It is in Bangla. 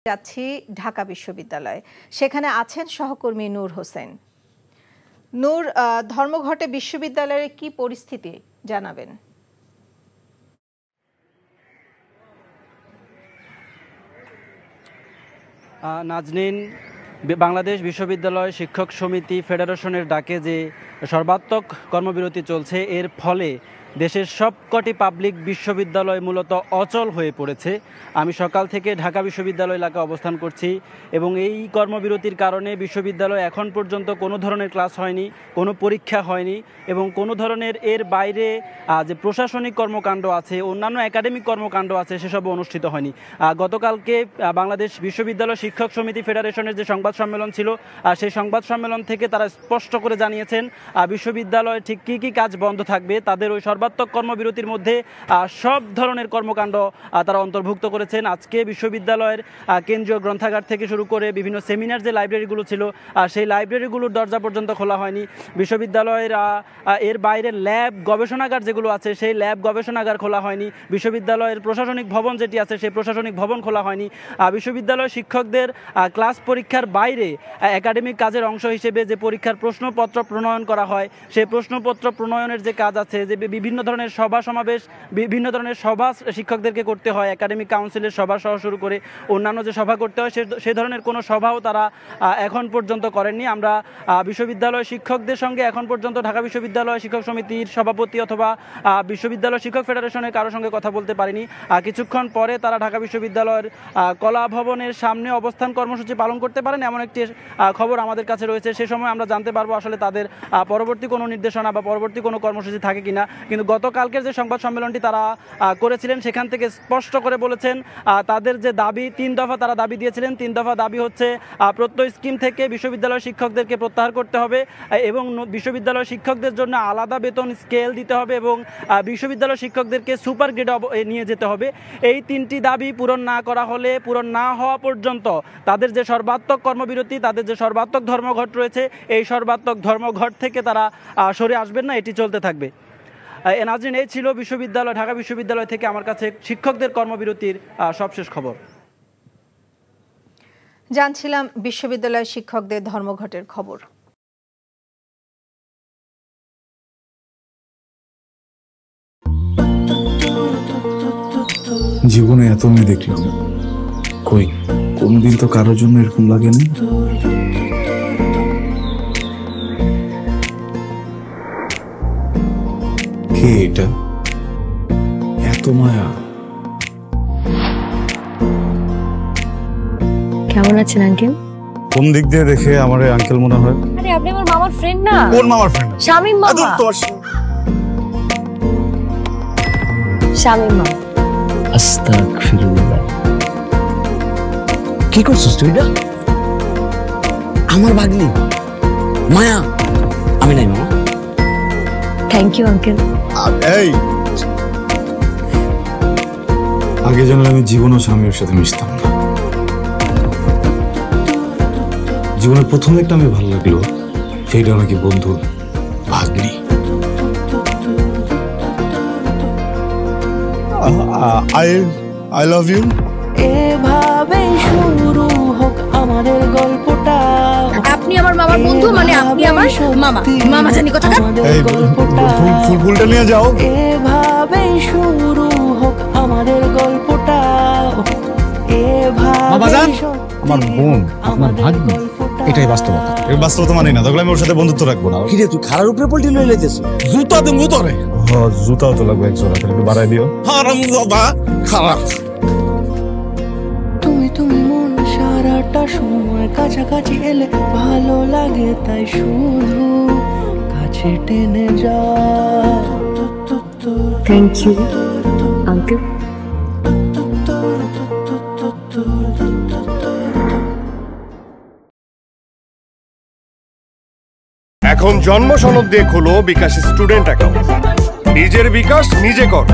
যাচ্ছি ঢাকা বিশ্ববিদ্যালয়ে, সেখানে আছেন সহকর্মী নূর হোসেন। নূর, ধর্মঘটে বিশ্ববিদ্যালয়ের কি পরিস্থিতি জানাবেন? নাজনীন, বাংলাদেশ বিশ্ববিদ্যালয় শিক্ষক সমিতি ফেডারেশনের ডাকে যে সর্বাত্মক কর্মবিরতি চলছে, এর ফলে দেশের সবকটি পাবলিক বিশ্ববিদ্যালয় মূলত অচল হয়ে পড়েছে। আমি সকাল থেকে ঢাকা বিশ্ববিদ্যালয় এলাকায় অবস্থান করছি এবং এই কর্মবিরতির কারণে বিশ্ববিদ্যালয় এখন পর্যন্ত কোনো ধরনের ক্লাস হয়নি, কোনো পরীক্ষা হয়নি এবং কোনো ধরনের এর বাইরে যে প্রশাসনিক কর্মকাণ্ড আছে, অন্যান্য একাডেমিক কর্মকাণ্ড আছে, সেসব অনুষ্ঠিত হয়নি। গতকালকে বাংলাদেশ বিশ্ববিদ্যালয় শিক্ষক সমিতি ফেডারেশনের যে সংবাদ সম্মেলন ছিল, সেই সংবাদ সম্মেলন থেকে তারা স্পষ্ট করে জানিয়েছেন বিশ্ববিদ্যালয়ে ঠিক কী কী কাজ বন্ধ থাকবে। তাদের ওই সর্বাত্মক কর্মবিরতির মধ্যে সব ধরনের কর্মকাণ্ড তারা অন্তর্ভুক্ত করেছেন। আজকে বিশ্ববিদ্যালয়ের কেন্দ্রীয় গ্রন্থাগার থেকে শুরু করে বিভিন্ন সেমিনার যে লাইব্রেরিগুলো ছিল, সেই লাইব্রেরিগুলোর দরজা পর্যন্ত খোলা হয়নি। বিশ্ববিদ্যালয়ের এর বাইরে ল্যাব গবেষণাগার যেগুলো আছে, সেই ল্যাব গবেষণাগার খোলা হয়নি। বিশ্ববিদ্যালয়ের প্রশাসনিক ভবন যেটি আছে, সেই প্রশাসনিক ভবন খোলা হয়নি। বিশ্ববিদ্যালয় শিক্ষকদের ক্লাস পরীক্ষার বাইরে একাডেমিক কাজের অংশ হিসেবে যে পরীক্ষার প্রশ্নপত্র প্রণয়ন করা হয়, সেই প্রশ্নপত্র প্রণয়নের যে কাজ আছে, যে বিভিন্ন ধরনের সভা সমাবেশ, বিভিন্ন ধরনের সভা শিক্ষকদেরকে করতে হয়, একাডেমিক কাউন্সিলের সভা সহ শুরু করে অন্যান্য যে সভা করতে হয়, সে ধরনের কোনো সভাও তারা এখন পর্যন্ত করেননি। আমরা বিশ্ববিদ্যালয় শিক্ষকদের সঙ্গে এখন পর্যন্ত ঢাকা বিশ্ববিদ্যালয় শিক্ষক সমিতির সভাপতি অথবা বিশ্ববিদ্যালয় শিক্ষক ফেডারেশনের কারোর সঙ্গে কথা বলতে পারিনি। কিছুক্ষণ পরে তারা ঢাকা বিশ্ববিদ্যালয়ের কলা ভবনের সামনে অবস্থান কর্মসূচি পালন করতে পারেন, এমন একটি খবর আমাদের কাছে রয়েছে। সে সময় আমরা জানতে পারবো আসলে তাদের পরবর্তী কোনো নির্দেশনা বা পরবর্তী কোনো কর্মসূচি থাকে কিনা। কিন্তু গতকালকের যে সংবাদ সম্মেলনটি তারা করেছিলেন, সেখান থেকে স্পষ্ট করে বলেছেন তাদের যে দাবি, 3 দফা তারা দাবি দিয়েছিলেন। 3 দফা দাবি হচ্ছে প্রত্যয় স্কিম থেকে বিশ্ববিদ্যালয় শিক্ষকদেরকে প্রত্যাহার করতে হবে এবং বিশ্ববিদ্যালয় শিক্ষকদের জন্য আলাদা বেতন স্কেল দিতে হবে এবং বিশ্ববিদ্যালয় শিক্ষকদেরকে সুপার গ্রেড নিয়ে যেতে হবে। এই 3টি দাবি পূরণ না করা হলে, পূরণ না হওয়া পর্যন্ত তাদের যে সর্বাত্মক কর্মবিরতি, তাদের যে সর্বাত্মক ধর্মঘট রয়েছে, এই সর্বাত্মক ধর্মঘট থেকে তারা সরে আসবেন না, এটি চলতে থাকবে। নাজরিন, এই ছিল ঢাকা বিশ্ববিদ্যালয় থেকে আমার কাছে শিক্ষকদের কর্মবিরতির সবশেষ খবর। জানছিলাম বিশ্ববিদ্যালয় শিক্ষকদের ধর্মঘটের খবর। জীবনে এত মেয়ে দেখলাম, কই কোনদিন তো কারোর জন্য এরকম লাগেনি। কে এটা? এত মায়া। কেমন আছেন আঙ্কেল? কোন দিক দিয়ে দেখে আমার আঙ্কেল মনে হয়? আরে আপনি আমার মামার ফ্রেন্ড না? কোন মামার ফ্রেন্ড? শামীম মামা। শামীম মামা। আস্তাগফিরুল্লাহ। কি করছিস তুই? এটা আমার ভাগ্নি মায়া। আমি নাই মামা। Thank you uncle. এই আগে জানলে আমি জীবন ও স্বামীর সাথে মিশতাম না। জীবনের প্রথম একটা আমি ভালো লাগলো, সেটা নাকি বন্ধুর ভাগ্নি। I love you. এভাবে শুরু হোক আমাদের গল্পটা। আপনি আমার মামার বন্ধু, মানে আপনি আমার মামা। মামা জানি কথা। এই ফুলটা নিয়ে যাও। এভাবে শুরু হোক আমাদের গল্পটা। বাবাজান, আমার বোন আপনার ভাগ্নি, এটাই বাস্তবতা। এই বাস্তবতা মানি না, তাহলে আমি ওর সাথে বন্ধুত্ব রাখবো না। কি রে তুই খারার উপরে পল্টি লই লাইতেছ? জুতা দেবো তোরে। হ্যাঁ, জুতাও তো লাগবে এক জোড়া, একটু বাড়াই দিও। হারামজাদা খারাপ। তুমি মন সারাটা সময় কাছাকাছি এলে ভালো লাগে, তাই শুধু কাছে টেনে যা। Thank you uncle. এখন জন্ম সনদ দিয়ে খোলো বিকাশ স্টুডেন্ট অ্যাকাউন্ট। নিজের বিকাশ নিজে কর।